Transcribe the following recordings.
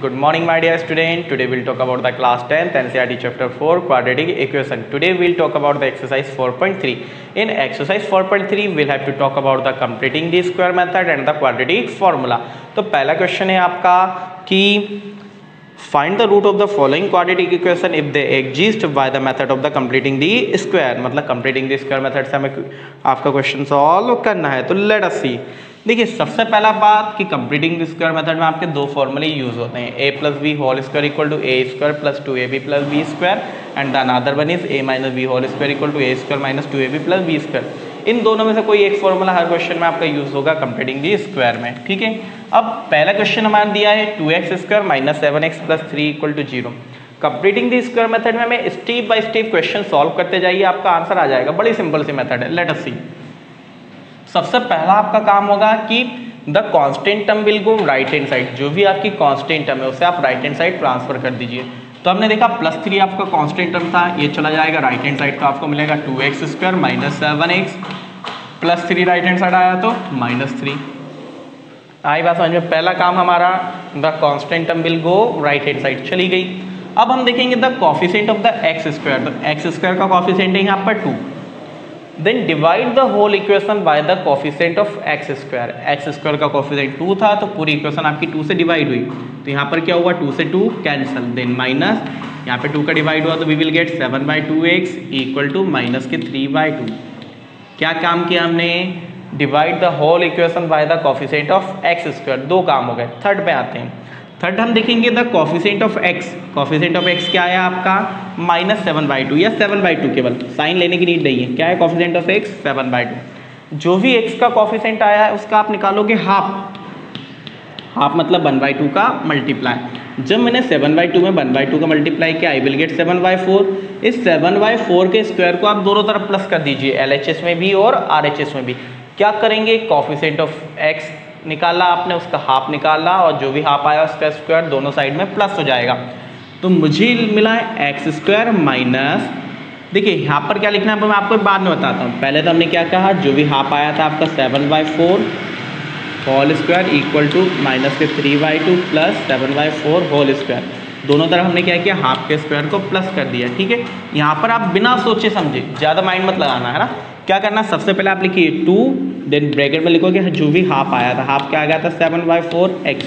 Good morning, my dear student. Today we'll talk about the class 10th NCERT chapter 4 quadratic equation. Today we'll talk about the exercise 4.3. In exercise 4.3 we'll have to talk about the completing the square method and the quadratic formula. तो पहला question है आपका कि find the root of the following quadratic equation if they exist by the method of the completing the square. मतलब completing the square method से हमें आपका question solve करना है. तो let us see. देखिए सबसे पहला बात कि कंप्लीटिंग स्क्वायर मेथड में आपके दो फॉर्मूले यूज होते हैं, a plus b whole square equal to a square plus 2ab plus B square and the another one is a minus b whole square equal to a square minus 2ab plus B square. इन दोनों में से कोई एक formula हर question में आपका use होगा completing the square में. ठीक है, अब पहला क्वेश्चन हमारा दिया है 2x square minus 7x plus 3 equal to 0. Completing the square method में हमें step by step question solve करते जाइए, आपका आंसर आ जाएगा. बड़ी सिंपल सी मेथड है. Let us see. सबसे पहला आपका काम होगा कि the constant term will go right hand side. जो भी आपकी कांस्टेंट टर्म है उसे आप राइट हैंड साइड ट्रांसफर कर दीजिए. तो हमने देखा प्लस 3 आपका कांस्टेंट टर्म था, ये चला जाएगा राइट हैंड साइड, तो आपको मिलेगा 2x square minus 7x plus 3 right hand side आया तो माइनस 3. आई बात समझ में. पहला काम हमारा the constant term will go right hand side चली गई. अब हम देखेंगे the coefficient of the X square. तो एक्स स्क्वायर का कोफिशिएंट है यहाँ पर 2. Then divide the whole equation by the coefficient of X square. X square का कोफिशिएंट 2 था तो पूरी इक्वेशन आपकी 2 से डिवाइड हुई, तो यहाँ पर क्या हुआ 2 से 2 कैंसिल. देन माइनस यहाँ पे 2 का डिवाइड हुआ तो we will get 7/2x equal to minus के 3/2. क्या काम किया हमने? Divide the whole equation by the coefficient of X square. दो काम हो गए. थर्ड पे आते हैं. थर्ड हम देखेंगे the coefficient of x. Coefficient of x क्या आया आपका? माइनस 7/2 या 7/2. केवल साइन लेने की नीड नहीं है. क्या है कोफिशिएंट ऑफ एक्स? 7/2. जो भी एक्स का कोफिशिएंट आया है उसका आप निकालोगे हाफ. हाफ मतलब 1/2 का मल्टीप्लाई. जब मैंने 7/2 में 1/2 का मल्टीप्लाई किया आई विल गेट 7/4. इस 7/4 के स्क्वायर को आप दोनों तरफ प्लस कर दीजिए, LHS में भी और RHS में भी. क्या करेंगे? कोफिशिएंट ऑफ एक्स निकाला आपने, उसका हाफ निकाला और जो भी हाफ आया उसका स्क्वायर दोनों साइड में प्लस हो जाएगा. तो मुझे मिला है एक्स स्क्वायर माइनस, देखिए यहाँ पर क्या लिखना है मैं आपको बाद में बताता हूँ. पहले तो हमने क्या कहा, जो भी हाफ आया था आपका 7/4 whole square equal to minus के 3/2 प्लस 7/4 होल स्क्वायर. दोनों तरफ हमने क्या किया, हाफ के स्क्वायर को प्लस कर दिया. ठीक है, यहाँ पर आप बिना सोचे समझे, ज़्यादा माइंड मत लगाना है ना. क्या करना, सबसे पहले आप लिखिए 2, देन ब्रैकेट में लिखोगे जो भी हाफ आया था, हाफ क्या आ गया था 7/4x.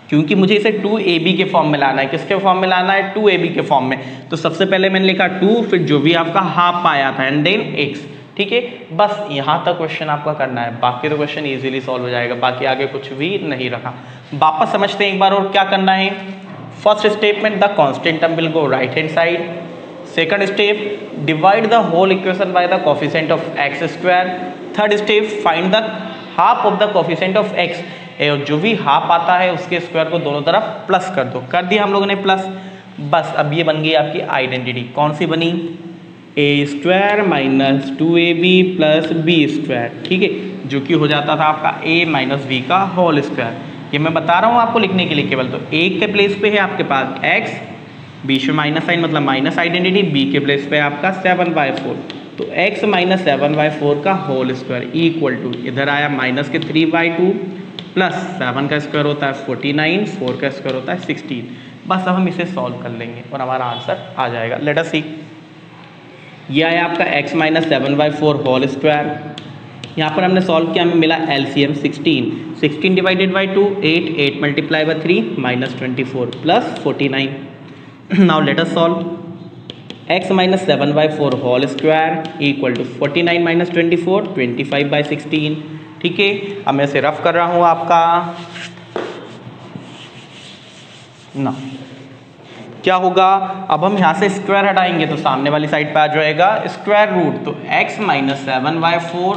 क्योंकि मुझे इसे 2ab के फॉर्म में लाना है. किसके फॉर्म में लाना है? 2ab के फॉर्म में. तो सबसे पहले मैंने लिखा 2, फिर जो भी आपका हाफ आया था एंड देन x. ठीक है, बस यहाँ तक क्वेश्चन आपका करना है. बाकी तो क्वेश्चन इजीली सॉल्व हो जाएगा. बाकी आगे कुछ भी नहीं रखा. वापस समझते हैं एक बार और क्या करना है. First statement the constant term will go right hand side. Second step divide the whole equation by the coefficient of X square. Third step find the half of the coefficient of X. जो भी half आता है उसके square को दोनों तरफ plus कर दो. कर दिया हम लोगों ने प्लस. बस अब ये बन गई आपकी आइडेंटिटी. कौन सी बनी? a square minus 2ab plus B square. ठीक है, जो कि हो जाता था आपका a माइनस बी का होल स्क्वायर. ये मैं बता रहा हूँ आपको लिखने के लिए केवल. तो a के प्लेस पे है आपके पास x, बीच में माइनस साइन मतलब माइनस आइडेंटिटी. b के प्लेस पे आपका 7/4. तो x माइनस 7/4 का होल स्क्वायर इक्वल टू इधर आया माइनस के 3/2 प्लस 7 का स्क्वायर होता है 49, 4 का स्क्वायर होता है 16. बस अब हम इसे सॉल्व कर लेंगे और हमारा आंसर आ जाएगा. लेट अस सी. ये आया आपका x माइनस 7/4 होल स्क्वायर. यहाँ पर हमने सॉल्व किया, हमें मिला LCM 16. 16 divided by 2 8, 8 multiply by 3 minus 24 plus 49. Now let us solve. x minus 7/4 whole square equal to 49 minus 24 25/16. ठीक है, अब मैं इसे रफ कर रहा हूँ आपका ना. क्या होगा, अब हम यहाँ से स्क्वायर हटाएंगे तो सामने वाली साइड पे आ जाएगा स्क्वायर रूट. तो x माइनस 7/4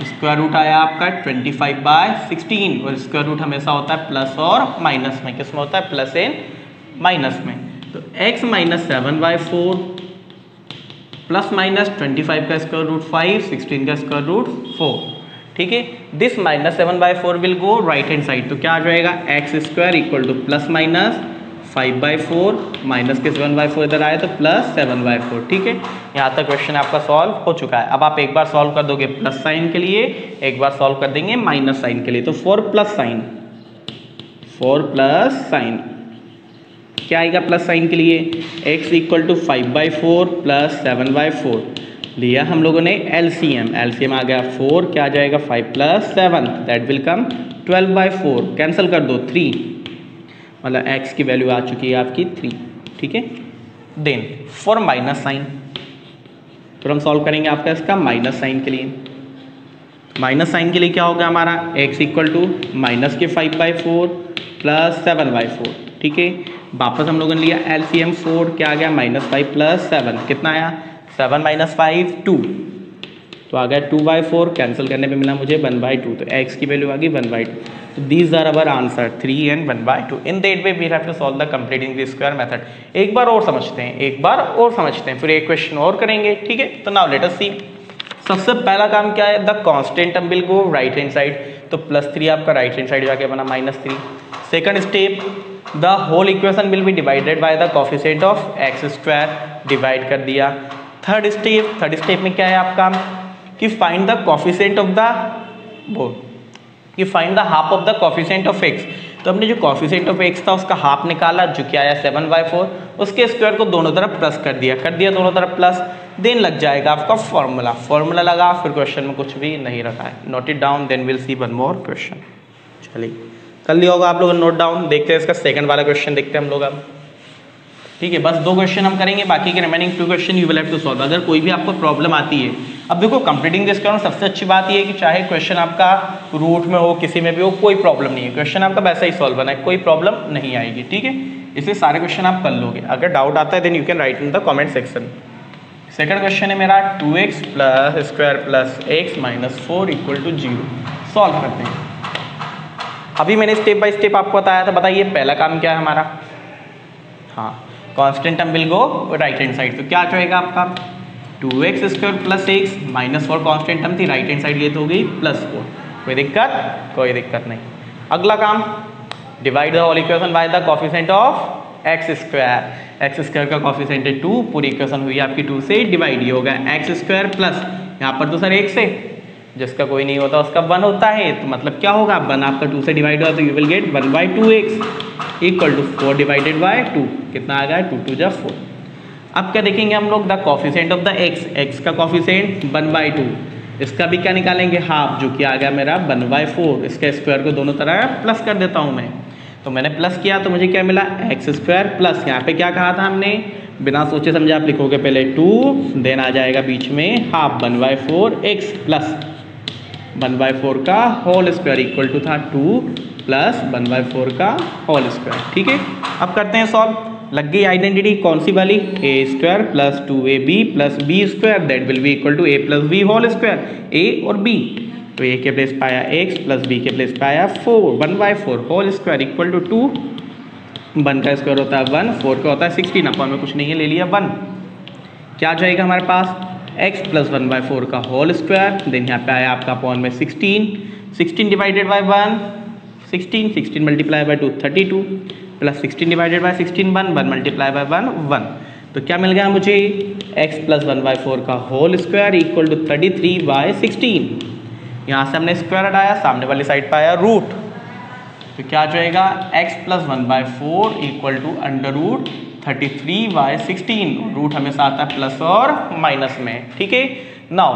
स्क्वायर रूट आया आपका 25/16. और स्क्वायर रूट हमेशा होता है प्लस और माइनस में. किस में होता है? प्लस एंड माइनस में. तो x माइनस 7/4 प्लस माइनस 25 का स्क्वायर रूट 5, 16 का स्क्वायर रूट 4. ठीक है, this minus 7/4 will go right hand side. तो क्या आ जाएगा, x square equal to plus minus 5/4 minus के 7/4 इधर आए तो प्लस 7/4. ठीक है, यहाँ तक क्वेश्चन आपका सॉल्व हो चुका है. अब आप एक बार सॉल्व कर दोगे प्लस साइन के लिए, एक बार सॉल्व कर देंगे माइनस साइन के लिए. तो 4 प्लस साइन 4 प्लस साइन, क्या आएगा प्लस साइन के लिए, x इक्वल टू 5/4 प्लस 7/4 लिया हम लोगों ने LCM, LCM आ गया 4, क्या आ जाएगा 5 plus 7 that will come 12/4, cancel कर दो 3, मतलब x की वैल्यू आ चुकी है आपकी 3, ठीक है। देन फॉर माइनस साइन, तो हम सॉल्व करेंगे आपका इसका माइनस साइन के लिए। माइनस साइन के लिए क्या होगा हमारा, x इक्वल टू माइनस के 5/4 प्लस 7/4, ठीक है। वापस हम लोगों ने लिया LCM 4, क्या आ गया -5 प्लस 7, कितना आया 7 - 5 2, तो आ गया 2/4, कैंसिल करने पे मिला मुझे 1/2, तो x की वैल्यू आ गई 1/2। तो these are our answer 3 and 1/2। In that way we have to solve the completing the square method. एक बार और समझते हैं, फिर एक क्वेश्चन और करेंगे, ठीक है। तो नाउ लेट अस सी, सबसे पहला काम क्या है, the constant term will go right hand side, तो +3 आपका राइट हैंड साइड जाके बना -3। Second step, the whole equation will be divided by the coefficient of X square, divide कर दिया। थर्ड स्टेप में क्या है आपका कि find the coefficient of the find the half of the coefficient of X, तो हमने जो कोफिशिएंट ऑफ एक्स था उसका हाफ निकाला जो क्या आया 7/4, उसके स्क्वायर को दोनों तरफ प्लस कर दिया दोनों तरफ प्लस, देन लग जाएगा आपका फॉर्मूला लगा, फिर क्वेश्चन में कुछ भी नहीं रखा है, note it down, then will see one more question. चलिए कर लिया होगा आप लोगों ने नोट डाउन, देखते हैं इसका सेकंड वाला क्वेश्चन देखते हैं हम लोग अब, ठीक है। बस 2 क्वेश्चन हम करेंगे, बाकी के remaining 2 question you will have to solve. अगर कोई भी आपको प्रॉब्लम आती है, अब देखो कंप्लीटिंग दिस स्क्वायर सबसे अच्छी बात ये है कि चाहे क्वेश्चन आपका रूट में हो, किसी में भी हो, कोई प्रॉब्लम नहीं है, क्वेश्चन आपका वैसा ही सॉल्व बना है, कोई प्रॉब्लम नहीं आएगी, ठीक है। इसलिए सारे क्वेश्चन आप कर लोगे। अगर डाउट आता है then you can write in the comment section. Second question है मेरा 2x plus square plus x minus 4 equal to 0, solve करते हैं। अभी मैंने स्टेप बाय स्टेप आपको बताया था, बताइए पहला काम क्या है हमारा, हाँ constant term will go right hand side, तो क्या जाएगा आपका 2x square plus x minus 4 constant term थी, राइट हैंड साइड ये तो हो गई +4, कोई दिक्कत नहीं। अगला काम, divide the whole equation by the coefficient of X square का कोफिशिएंट है 2, पूरी इक्वेशन हुई आपकी 2 से डिवाइड, ये होगा एक्स स्क्वायर प्लस यहाँ पर तो सर 1 से, जिसका कोई नहीं होता उसका 1 होता है, तो मतलब क्या होगा 1 आपका 2 से डिवाइड हुआ तो you will get 1/2x equal to 4 divided by 2, कितना आ गया 2 2 4। अब क्या देखेंगे हम लोग, the coefficient of the x का कोफिशिएंट 1/2, इसका भी क्या निकालेंगे हाफ, जो कि आ गया मेरा 1/4, इसके स्क्वायर को दोनों तरह प्लस कर देता हूँ मैं, तो मैंने प्लस किया तो मुझे क्या मिला एक्स स्क्वायर प्लस, यहाँ पे क्या कहा था हमने, बिना सोचे समझे आप लिखोगे पहले 2, देन आ जाएगा बीच में हाफ 1/4x प्लस 1/4 का होल स्क्वायर इक्वल टू था 2 प्लस 1/4 का होल स्क्वायर, ठीक है। अब करते हैं सॉल्व, लग गई आइडेंटिटी कौन सी वाली, a square plus 2ab plus b square that will be equal to a plus b whole square, a और b, तो a के प्लेस पाया x प्लस b के प्लेस पाया 4, 1/4 होल स्क्वायर इक्वल टू 2, 1 का स्क्वायर होता है 1, 4 का होता है 16, अपॉन में कुछ नहीं है ले लिया 1, क्या जाएगा हमारे पास x प्लस 1/4 का होल स्क्वायर, देन यहाँ पे आया आपका अपॉन में 16 divided by 1 16 multiply by 2 32 plus 16 divided by 16 1 multiply by 1 तो क्या मिल गया मुझे x प्लस 1/4 का होल स्क्वायर इक्वल टू 33/16, यहाँ से हमने स्क्वायर हटाया, सामने वाली साइड पर आया रूट, तो क्या जाएगा x plus 1/4 equal to under root 33/16, root हमेशा आता है प्लस और माइनस में, ठीक है। Now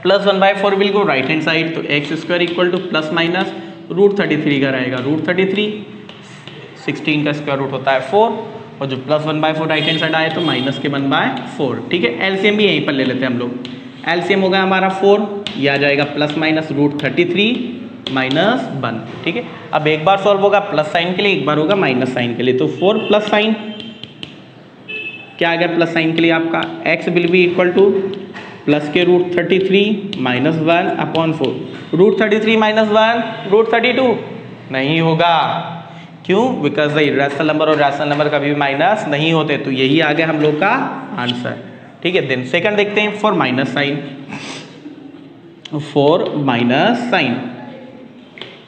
plus 1/4 will go right hand side, तो x square equal to plus minus root 33 का रहेगा रूट 33, 16 का स्क्वायर रूट होता है 4, और जो प्लस 1/4 राइट हैंड साइड आए तो माइनस के 1/4, ठीक है। एलसीएम भी यहीं पर ले लेते हैं हम लोग, एलसीएम हो गया हमारा 4, यह आ जाएगा प्लस माइनस रूट 33 माइनस 1, ठीक है। अब एक बार सॉल्व होगा प्लस साइन के लिए, एक बार होगा माइनस साइन के लिए, तो 4 प्लस साइन क्या आ गया प्लस साइन के लिए आपका x will be equal to plus के root 33 minus 1 upon 4, root 33 minus 1 root 32 नहीं होगा, क्यों, बिकॉज द इरेशनल नंबर और रैशनल नंबर कभी भी माइनस नहीं होते, तो यही आ गया हम लोग का आंसर, ठीक है। देन सेकंड देखते हैं for minus sign, for minus sign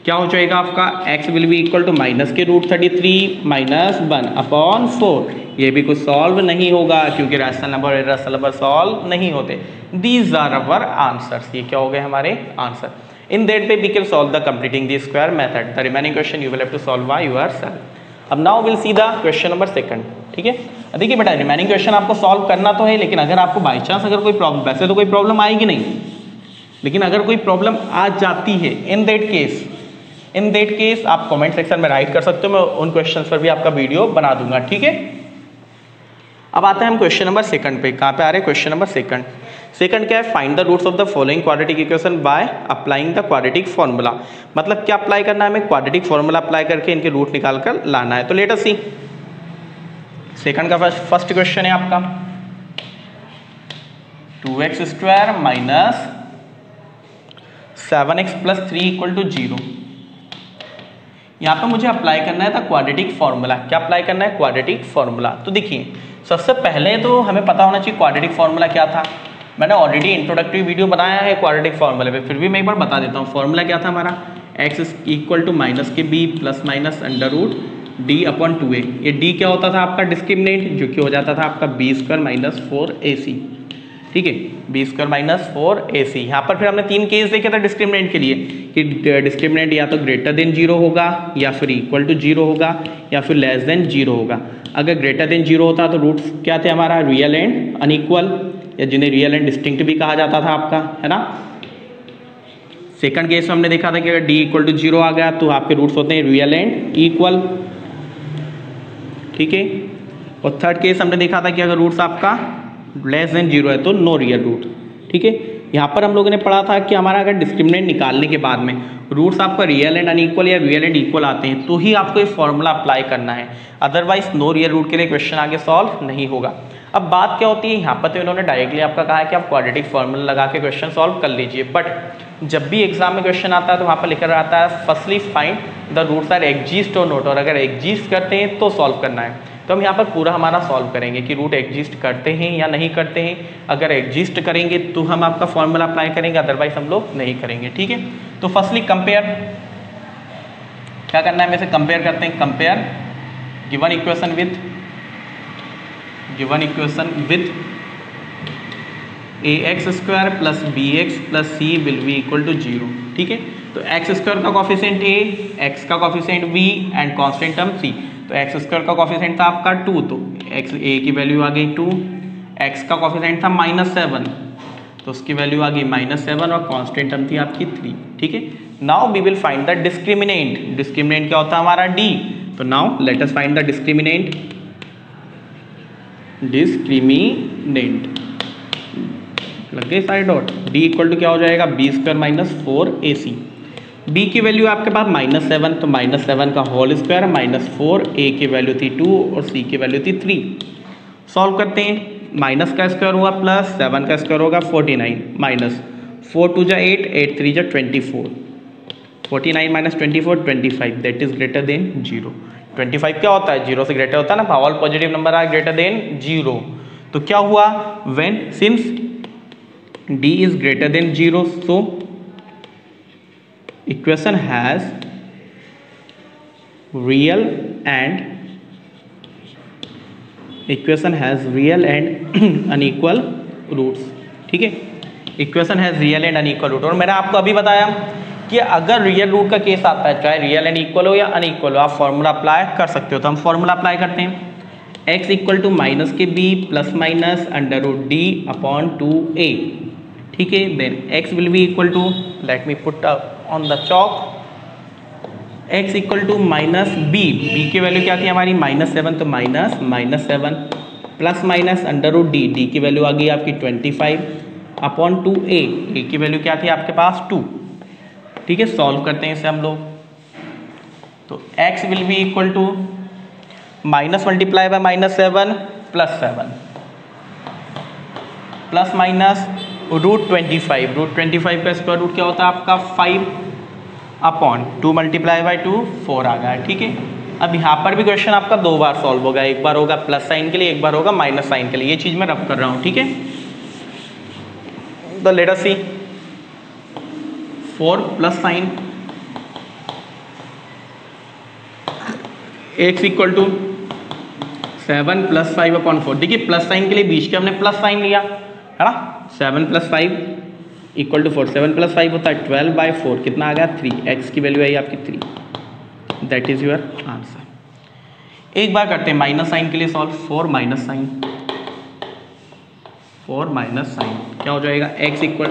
क्या हो जाएगा आपका x will be equal to minus के रूट 33 माइनस 1 अपॉन 4, ये भी कुछ सॉल्व नहीं होगा क्योंकि रैशनल नंबर और इरेशनल नंबर सॉल्व नहीं होते। दीज आर अवर आंसर्स, ये क्या हो गए हमारे answer. In that way we can solve the completing the square method. The remaining question you will have to solve by yourself. अब now we'll see the question number 2. ठीक है, देखिए बेटा रिमेनिंग क्वेश्चन आपको सॉल्व करना तो है, लेकिन अगर आपको बाई चांस अगर कोई प्रॉब्लम, वैसे तो कोई प्रॉब्लम आएगी नहीं, लेकिन अगर कोई प्रॉब्लम आ जाती है इन दैट केस आप कमेंट सेक्शन में राइट कर सकते हो, मैं उन क्वेश्चंस पर भी आपका वीडियो बना दूंगा। ठीक है, अब आते हैं हम क्वेश्चन नंबर 2 पे। कहाँ पे आ रहे हैं क्वेश्चन नंबर 2? सेकंड क्या है, find the roots of the following quadratic equation by applying the quadratic formula. मतलब क्या अप्लाई करना है हमें, क्वाड्रेटिक फॉर्मूला अप्लाई करके इनके रूट निकाल कर लाना है। तो लेट अस सी, सेकंड का फर्स्ट क्वेश्चन है आपका 2x² माइनस 7x प्लस 3 = 0। यहाँ पे मुझे अप्लाई करना है था क्वाड्रेटिक फॉर्मूला। क्या अप्लाई करना है, क्वाड्रेटिक फॉर्मूला। तो देखिए सबसे पहले तो हमें पता होना चाहिए क्वाड्रेटिक फॉर्मूला क्या था। मैंने ऑलरेडी इंट्रोडक्टरी वीडियो बनाया है क्वाड्रेटिक फॉर्मूले पे, फिर भी मैं एक बार बता देता हूँ। फॉर्मूला क्या था हमारा, x = -b plus minus √d/2a। ये d क्या होता था आपका डिस्क्रिमिनेंट, जो कि हो जाता था आपका b² - 4ac। ठीक है, b² - 4ac। यहाँ पर फिर हमने 3 केस देखे थे डिस्क्रिमिनेंट के लिए कि डिस्क्रिमिनेंट या तो ग्रेटर देन 0 होगा, या फिर इक्वल टू 0 होगा, या फिर लेस देन 0 होगा। अगर ग्रेटर देन 0 होता तो रूट्स क्या थे हमारा, रियल एंड अनइक्वल, या जिन्हें रियल एंड डिस्टिंक्ट भी कहा जाता था आपका, है ना। सेकंड केस में हमने देखा था कि अगर d = 0 आ गया तो आपके रूट्स होते हैं रियल एंड इक्वल। ठीक है, और थर्ड केस हमने देखा था कि अगर रूट्स आपका लेस देन 0 है तो नो रियल रूट। ठीक है, यहाँ पर हम लोगों ने पढ़ा था कि हमारा अगर डिस्क्रिमिनेंट निकालने के बाद में रूट्स आपका रियल एंड अनइक्वल या रियल एंड इक्वल आते हैं तो ही आपको ये फॉर्मूला अप्लाई करना है, अदरवाइज नो रियल रूट के लिए क्वेश्चन आगे सॉल्व नहीं होगा। अब बात क्या होती है, यहाँ पर तो इन्होंने डायरेक्टली आपका कहा है कि आप क्वाड्रेटिक फॉर्मूला लगा के क्वेश्चन सॉल्व कर लीजिए, बट जब भी एग्जाम में क्वेश्चन आता है तो वहाँ पर लिखा रहता है firstly find the roots are exist or not, और अगर एग्जिस्ट करते हैं तो सॉल्व करना है। तो हम यहाँ पर पूरा हमारा सॉल्व करेंगे कि रूट एग्जिस्ट करते हैं या नहीं करते हैं। अगर एग्जिस्ट करेंगे तो हम आपका फॉर्मूला अप्लाई करेंगे, अदरवाइज हम लोग नहीं करेंगे। ठीक है, तो फर्स्टली कंपेयर, क्या करना है, वैसे कंपेयर करते हैं। Compare given equation with ax² plus bx plus c will be equal to 0। ठीक है, तो x² का कॉफिशिएंट a, x का coefficient b and constant term c। तो x² का कॉफिशिएंट था आपका 2, तो x a की वैल्यू आ गई 2, x का कॉफिशिएंट था -7 तो उसकी वैल्यू आ गई -7 और कांस्टेंट टर्म थी आपकी 3। ठीक है, now we will find the discriminant. Discriminant क्या होता है हमारा, d। तो now let us find the discriminant. लग गए सारे डॉट। d इक्वल टू क्या हो जाएगा, b² - 4ac। b की वैल्यू आपके पास -7, तो -7 का होल स्क्वायर -4, a की वैल्यू थी 2 और c की वैल्यू थी 3। सॉल्व करते हैं, माइनस का स्क्वायर हुआ प्लस 7 का स्क्वायर होगा 49 माइनस 4 2 जा 8, 8 3 जा 24, 49 - 24 25, दैट इज ग्रेटर देन 0। 25 क्या होता है, 0 से ग्रेटर होता है ना, all positive number are greater than 0। तो क्या हुआ, when since d is greater than 0, so equation has real and unequal roots। ठीक है, equation has real and unequal root. और मैंने आपको अभी बताया कि अगर रियल रूट का केस आता है, चाहे रियल एंड इक्वल हो या अनइक्वल हो, आप फॉर्मूला अप्लाई कर सकते हो। तो हम फॉर्मूला अप्लाई करते हैं, x = -b plus minus √d/2a। ठीक है, then x will be equal to, let me put on the chalk, x = -b, b की वैल्यू क्या थी हमारी -7, तो -7 प्लस माइनस √d, d की वैल्यू आ गई आपकी 25/2a, a की वैल्यू क्या थी आपके पास 2। ठीक है, सॉल्व करते हैं इसे हम लोग। तो x will be equal to minus multiply by -7 plus 7 plus minus √25, √25 का स्क्वायर रूट क्या होता है आपका 5/2 मल्टीप्लाई बाय 2 4 आ गया है। ठीक है, अब यहाँ पर भी क्वेश्चन आपका 2 बार सॉल्व होगा, एक बार होगा प्लस साइन के लिए, एक बार होगा माइनस साइन के लिए। ये चीज मैं रब कर रहा हूँ। ठीक है, तो लेट अस सी 4 प्लस साइन x = 7 + 5/4। देखिए प्लस साइन के लिए बीच के हमने प्लस साइन लिया है ना, 7 + 5 इक्वल टू 4, 7 + 5 होता है 12/4, कितना आ गया 3, एक्स की वैल्यू आई आपकी 3, दैट इज योर आंसर। एक बार करते हैं माइनस साइन के लिए सॉल्व, 4 माइनस साइन क्या हो जाएगा, एक्स इक्वल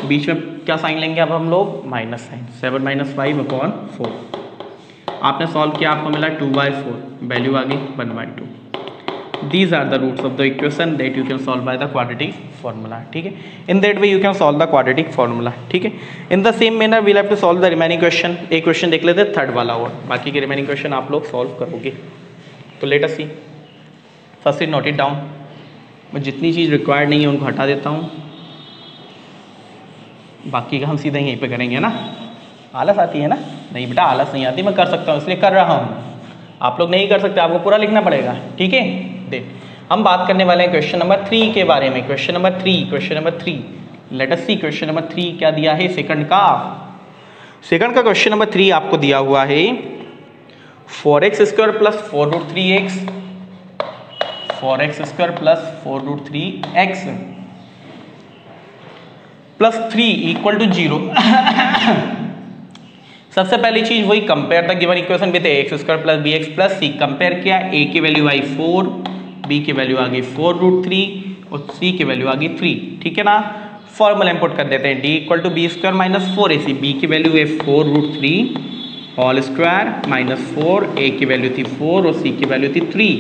बीच में क्या साइन लेंगे अब हम लोग, माइनस साइन, 7 - 5/4, आपने सॉल्व किया आपको मिला 2/4, वैल्यू आ गई 1/2। These are the roots of the equation that you can solve by the quadratic formula, ठीक है। In that way you can solve the quadratic formula, ठीक है। In the same manner we'll have to solve the remaining question। एक question देख लेते हैं third वाला, और बाकी के रिमेनिंग क्वेश्चन आप लोग सॉल्व करोगे। तो let us see, first note it down. मैं जितनी चीज़ रिक्वायर्ड नहीं है उनको हटा देता हूँ, बाकी का हम सीधा यहीं पे करेंगे ना। आलस आती है ना? नहीं बेटा आलस नहीं आती, मैं कर सकता हूँ इसलिए कर रहा हूँ। आप लोग नहीं कर सकते, आपको पूरा लिखना पड़ेगा, ठीक है। देख हम बात करने वाले हैं क्वेश्चन नंबर 3 के बारे में। क्वेश्चन नंबर 3 लेट अस सी क्वेश्चन नंबर 3 क्या दिया है। सेकंड का क्वेश्चन नंबर 3 आपको दिया हुआ है 4x² + 4√3x, 4x² + 4√3x + 3 = 0। सबसे पहली चीज वही compare the given equation with x² + bx + c। Compare किया, a की वैल्यू आई 4, b की वैल्यू आ गई 4√3 और c की वैल्यू आ गई 3, ठीक है ना। फॉर्मूला इंपुट कर देते हैं, d = b² - 4ac, b की वैल्यू है 4√3 होल स्क्वायर माइनस 4, a की वैल्यू थी 4 और c की वैल्यू थी 3।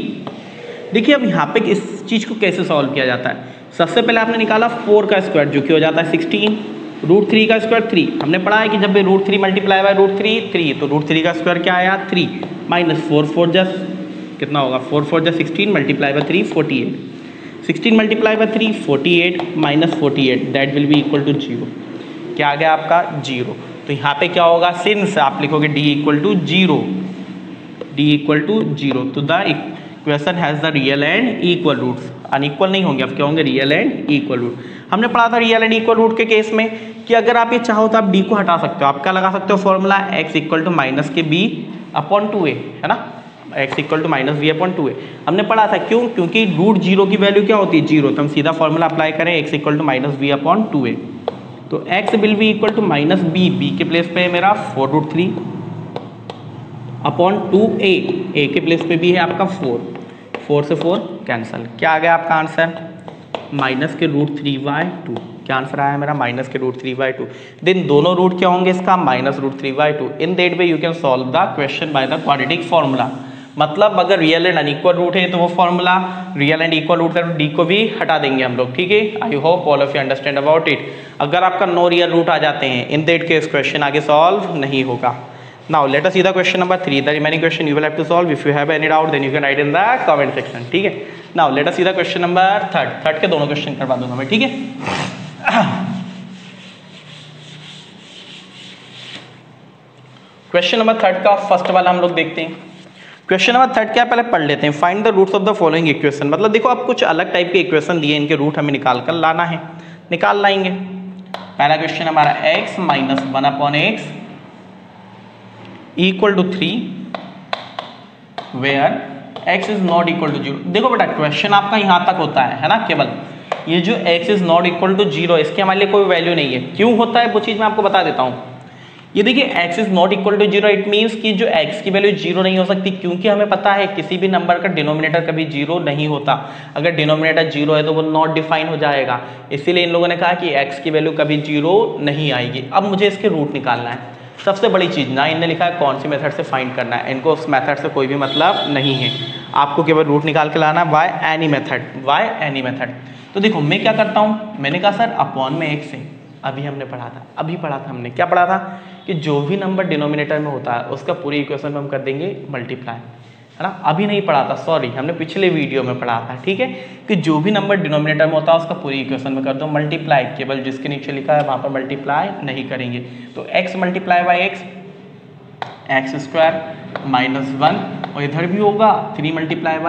देखिए अब यहाँ पे इस चीज को कैसे सॉल्व किया जाता है। सबसे पहले आपने निकाला 4 का स्क्वायर जो कि हो जाता है 16, √3 का स्क्वायर 3। हमने पढ़ा है कि जब भी √3 × √3 3, तो √3 का स्क्वायर क्या आया 3 माइनस 4 4 जस कितना होगा 4 4 जस 16 × 3 48, 16 × 3 48 minus 48 that will be equal to 0। क्या आ गया आपका 0। तो यहाँ पे क्या होगा, सिंस आप लिखोगे d = 0, d = 0 तो the equation has the real and equal roots. Unequal नहीं होंगे, अब क्या होंगे रियल एंड इक्वल रूट। हमने पढ़ा था रियल एंड इक्वल रूट के केस में कि अगर आप ये चाहो तो आप d को हटा सकते हो। आप क्या लगा सकते हो फॉर्मूला, x = -b/2a, है ना, x = -b/2a। हमने पढ़ा था क्यों, क्योंकि √0 की वैल्यू क्या होती है 0, तो हम सीधा फॉर्मूला अप्लाई करें x = -b/2a। तो x will be equal to -b, b के प्लेस पे है मेरा 4√3/2a, a के प्लेस पे भी है आपका 4 से 4 कैंसल। क्या आ गया आपका आंसर, -√3/2। क्या आंसर आया मेरा, -√3/2। देन दोनों रूट क्या होंगे इसका, -√3/2। In that way you can solve the question by the quadratic formula. मतलब अगर रियल एंड अनइक्वल रूट है तो वो formula, real and equal root है तो डी को भी हटा देंगे हम लोग, ठीक है। I hope all of you understand about it. अगर आपका नो रियल रूट आ जाते हैं इन दैट केस क्वेश्चन आगे सॉल्व नहीं होगा। Now let us see the question number 3. The remaining question you will have to solve. If you have any doubt, then you can write in the comment section. ठीक है। Now let us see the question number 3. Third के दोनों question करवा दूंगा मैं, ठीक है। Question number 3 का फर्स्ट वाला हम लोग देखते हैं। क्वेश्चन नंबर 3 क्या पहले पढ़ लेते हैं। Find the roots of the following equation. मतलब देखो आप कुछ अलग टाइप के इक्वेशन दिए, इनके रूट हमें निकाल कर लाना है, निकाल लाएंगे। पहला क्वेश्चन हमारा x - 1/x = 3 where x is not equal to 0। देखो बेटा क्वेश्चन आपका यहाँ तक होता है ना, केवल ये जो x is not equal to 0 इसके हमारे लिए कोई वैल्यू नहीं है। क्यों होता है वो चीज़ मैं आपको बता देता हूँ। ये देखिए x is not equal to 0 it means कि जो x की वैल्यू 0 नहीं हो सकती, क्योंकि हमें पता है किसी भी नंबर का डिनोमिनेटर कभी 0 नहीं होता। अगर डिनोमिनेटर 0 है तो वो नॉट डिफाइन हो जाएगा, इसीलिए इन लोगों ने कहा कि x की वैल्यू कभी 0 नहीं आएगी। अब मुझे इसके रूट निकालना है। सबसे बड़ी चीज़ ना इनने लिखा है कौन सी मेथड से फाइंड करना है, इनको उस मेथड से कोई भी मतलब नहीं है, आपको केवल रूट निकाल के लाना बाय एनी मेथड। तो देखो मैं क्या करता हूँ, मैंने कहा सर अपॉन में x है, अभी पढ़ा था हमने क्या पढ़ा था कि जो भी नंबर डिनोमिनेटर में होता है उसका पूरी इक्वेशन में हम कर देंगे मल्टीप्लाई, है ना। अभी नहीं पढ़ा था, सॉरी, हमने पिछले वीडियो में पढ़ा था, ठीक है, कि जो भी नंबर डिनोमिनेटर में होता है उसका पूरी इक्वेशन में कर दो मल्टीप्लाई, केवल जिसके नीचे लिखा है वहाँ पर मल्टीप्लाई नहीं करेंगे। तो x × x² -1 और इधर भी होगा 3 ×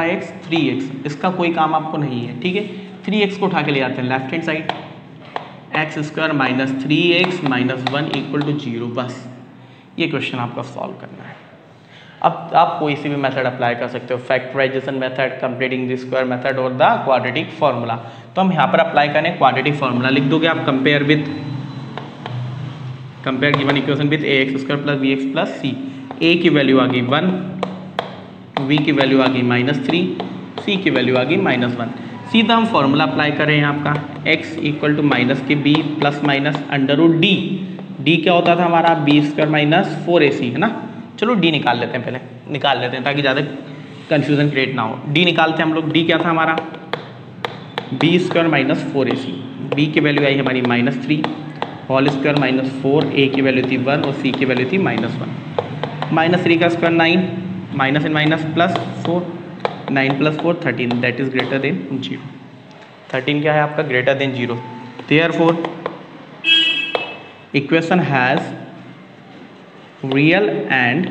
x 3x, इसका कोई काम आपको नहीं है, ठीक है। 3x को उठा के ले आते हैं left hand side, x² - 3x - 1 = 0। बस ये क्वेश्चन आपका सॉल्व करना है। अब आप कोई सी भी मेथड अप्लाई कर सकते हो, factorization method, completing the square method और द क्वाड्रेटिक फार्मूला। तो हम यहाँ पर अप्लाई करें क्वाड्रेटिक फार्मूला, लिख दोगे आप compare with compare given equation with a x square plus b x plus c. A की वैल्यू आ गई 1, बी की वैल्यू आ गई -3, सी की वैल्यू आ गई -1। सीधा हम फॉर्मूला अप्लाई करें हैं आपका x इक्वल टू माइनस के B plus minus under root D. D क्या होता था हमारा बी स्क्वायर माइनस 4ac है ना। चलो डी निकाल लेते हैं, पहले निकाल लेते हैं ताकि ज़्यादा कन्फ्यूजन क्रिएट ना हो। डी निकालते हैं हम लोग। डी क्या था हमारा B square minus 4ac, B की वैल्यू आई हमारी -3 होल स्क्वायर -4, ए की वैल्यू थी 1 और सी की वैल्यू थी -1। -3 का square 9, minus in minus plus 4, 9 + 4 13, that is greater than 0। 13 क्या है आपका greater than 0। Therefore equation has real and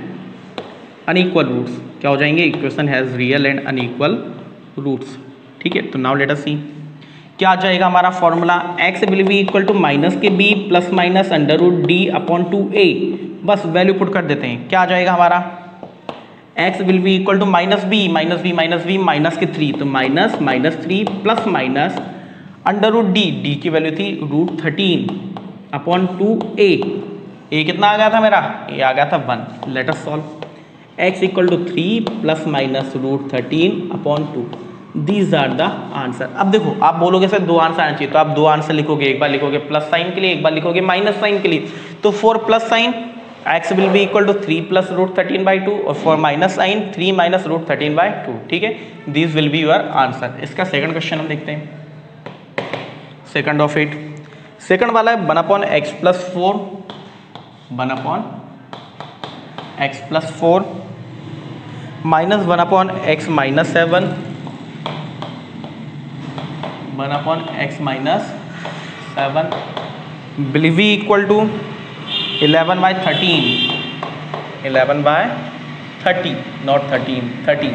unequal roots. क्या हो जाएंगे equation has real and unequal roots. ठीक है, तो नाउ लेट अस सी क्या आ जाएगा हमारा formula x will be equal to minus के b plus minus under root D upon 2a। बस वैल्यू पुट कर देते हैं। क्या आ जाएगा हमारा x will be equal to minus B minus के 3, तो -3 plus minus under root D की वैल्यू थी √13 अपॉन 2a। a कितना आ गया था मेरा, a आ गया था 1। Let us solve. x equal to 3 plus minus √13 upon 2। These are the answer. अब देखो आप बोलोगे सर 2 आंसर आना चाहिए, तो आप 2 आंसर लिखोगे। एक बार लिखोगे प्लस साइन के लिए, एक बार लिखोगे माइनस साइन के लिए। तो for plus sign x will be equal to 3 plus √13/2 और फॉर माइनस साइन 3 माइनस √13/2। ठीक है, this will be your answer. इसका सेकंड क्वेश्चन हम देखते हैं। सेकंड ऑफ इट, सेकंड वाला है 1/x + 4, 1/x + 4 minus 1/x - 7, 1/x - 7 will be equal to 11/13, 11/30 not 13, 30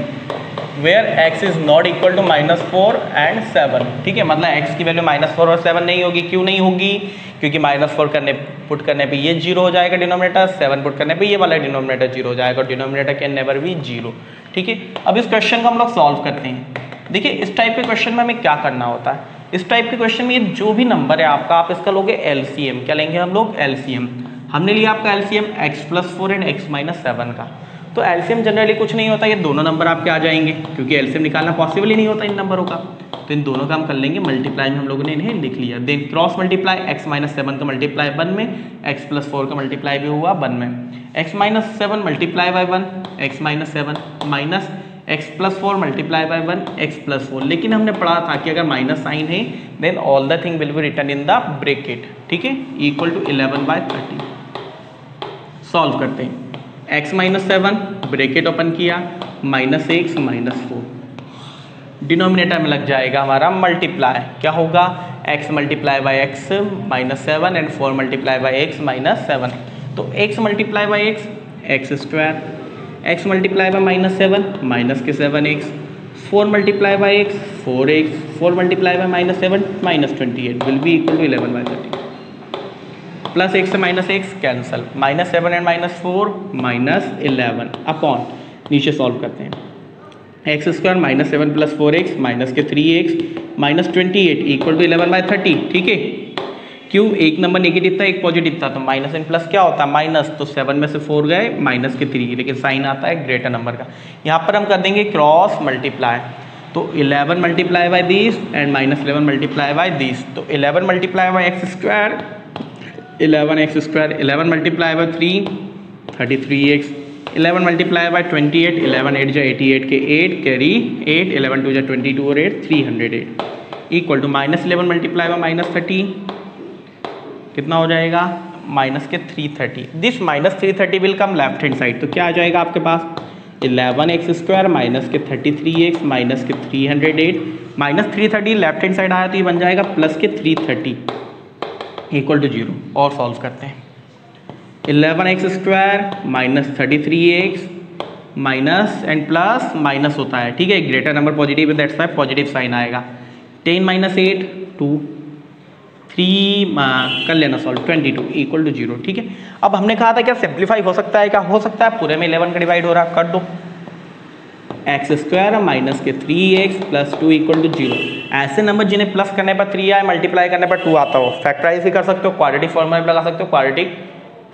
where x is not equal to -4 and 7। ठीक है, मतलब x की वैल्यू -4 और 7 नहीं होगी। क्यों नहीं होगी, क्योंकि -4 पुट करने पे ये 0 हो जाएगा डिनोमिनेटर, 7 पुट करने पे ये वाला डिनोमिनेटर 0 हो जाएगा और डिनोमिनेटर कैन नेवर बी 0। ठीक है, अब इस क्वेश्चन को हम लोग सॉल्व करते हैं। देखिए इस टाइप के क्वेश्चन में हमें क्या करना होता है, इस टाइप के क्वेश्चन में ये जो भी नंबर है आपका, आप इसका लोगे एलसीएम। क्या लेंगे हम लोग एलसीएम। हमने लिया आपका एलसीएम x + 4 एंड x - 7 का। तो एलसीएम जनरली कुछ नहीं होता, ये दोनों नंबर आपके आ जाएंगे क्योंकि एलसीएम निकालना पॉसिबल ही नहीं होता इन नंबरों का। तो इन दोनों का हम कर लेंगे मल्टीप्लाई में, हम लोगों ने इन्हें लिख लिया। देन क्रॉस मल्टीप्लाई, x - 7 का मल्टीप्लाई 1 में, x + 4 का मल्टीप्लाई भी हुआ 1 में। x - 7 multiply by 1, x - 7 minus x + 4 multiply bye 1, x + 4। लेकिन हमने पढ़ा था कि अगर माइनस साइन है then all the thing will be written in the bracket. ठीक है, इक्वल टू 11/30। सॉल्व करते हैं। x - 7 ब्रैकेट ओपन किया, -x -4 डिनोमिनेटर में लग जाएगा हमारा मल्टीप्लाई। क्या होगा x multiply by x -7 and 4 multiply by x -7। तो x multiply by x square, x multiply by -7 minus के 7x, 4 multiply by x 4x, 4 multiply by -7 -28 will be equal to 11/30। Plus x से -x cancel, -7 and -4 -11 upon, नीचे solve करते हैं। x square -7 + 4x minus के 3x -28 equal to 11/30। ठीक है, क्यों एक नंबर नेगेटिव था एक पॉजिटिव था, तो माइनस एंड प्लस क्या होता है माइनस, तो 7 में से 4 गए माइनस के 3, लेकिन साइन आता है ग्रेटर नंबर का। यहाँ पर हम कर देंगे क्रॉस मल्टीप्लाई, तो 11 multiply by this and -11 multiply by this, तो 11 multiply by x square 11x square, 11 multiply by 3 33x, 11 multiply by 28, 11 8 जा 88 के 8 कैरी 8, 11 2 जा 22 और 8 308 इक्वल टू -11 मल्टीप्लाई बाय -13 कितना हो जाएगा माइनस के 330। This -330 will come left hand side, तो क्या आ जाएगा आपके पास 11x स्क्वायर माइनस के 33x माइनस के 308, -330 लेफ्ट हैंड साइड आया तो ये बन जाएगा प्लस के 330 इक्वल टू 0। और सॉल्व करते हैं। 11x square minus 33x minus and plus minus होता है। ठीक है, ग्रेटर नंबर पॉजिटिव है दैट्स वाई पॉजिटिव साइन आएगा। 10 - 8 2 3 कर लेना सॉल्व 22 इक्वल टू 0। ठीक है, अब हमने कहा था क्या सिंप्लीफाई हो सकता है, क्या हो सकता है पूरे में 11 का डिवाइड हो रहा है, कर दो। x स्क्वायर माइनस के 3x + 2 इक्वल टू 0। ऐसे नंबर जिन्हें प्लस करने पर 3 आए मल्टीप्लाई करने पर 2 आता हो, फैक्टराइज भी कर सकते हो, क्वाड्रेटिक फॉर्मूला भी लगा सकते हो, क्वाड्रेटिक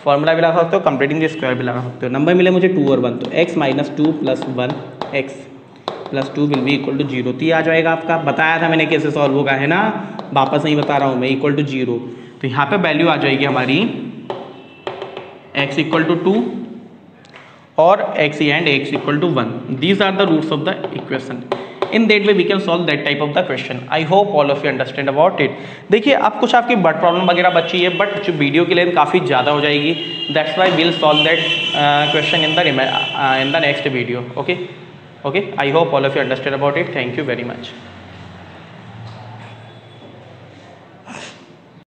फॉर्मूला भी लगा सकते हो, कंप्लीटिंग द स्क्वायर भी लगा सकते हो। नंबर मिले मुझे 2 और 1, तो x minus 2 plus 1 x plus 2 will be equal to 0। तो ये आ जाएगा आपका, बताया था मैंने कैसे सॉल्व होगा, है ना, वापस नहीं बता रहा हूँ मैं, इक्वल टू 0। तो यहाँ पे वैल्यू आ जाएगी हमारी x इक्वल टू 2 और x and x equal to 1। These are the roots of the equation. In that way we can solve that type of the question. I hope all of you understand about it. देखिए अब कुछ आपकी but problem वगैरह बची है, but जो video की length काफ़ी ज़्यादा हो जाएगी, that's why we'll solve that question in the next video. Okay. I hope all of you understand about it. Thank you very much.